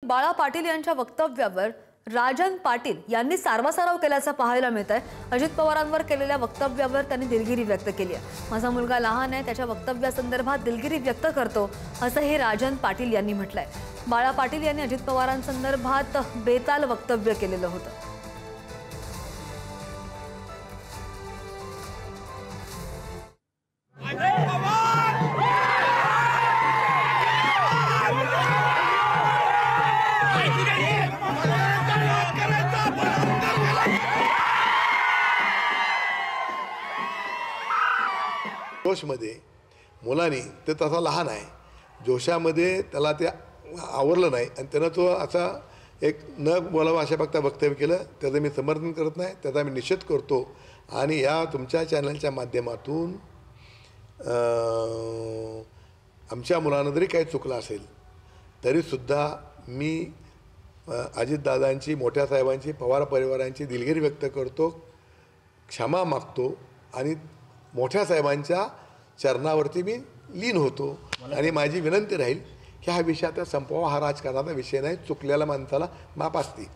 बाळा पाटील यांच्या वक्तव्यावर राजन पाटील यांनी सारवासारव केल्याचं पाहायला मिळत आहे। अजित पवारांवर केलेल्या वक्तव्यावर त्यांनी दिलगिरी व्यक्त केली आहे। माझा मुलगा लहान आहे, त्याच्या वक्तव्यासंदर्भात दिलगिरी व्यक्त करतो असं हे राजन पाटील यांनी म्हटलंय। बाळा पाटील यांनी अजित पवारांसंदर्भात बेताल वक्तव्य केलेलं होतं। जोशमध्ये मुलांनी ते तसा लहान आहे, जोशामध्ये त्याला ते आवरलं नाही आणि त्यानं तो असा एक न बोलावं अशा बघता वक्तव्य केलं। त्याचं मी समर्थन करत नाही, त्याचा मी निषेध करतो। आणि या तुमच्या चॅनलच्या माध्यमातून आमच्या मुलानं जरी काही चुकलं असेल तरीसुद्धा मी अजितदादांची, मोठ्या साहेबांची, पवार परिवारांची दिलगिरी व्यक्त करतो, क्षमा मागतो आणि मोठ्या साहेबांच्या चरणावरती मी लीन होतो। आणि माझी विनंती राहील की हा विषय आता संपवा, हा राजकारणाचा विषय नाही, चुकलेल्या माणसाला माफ असते।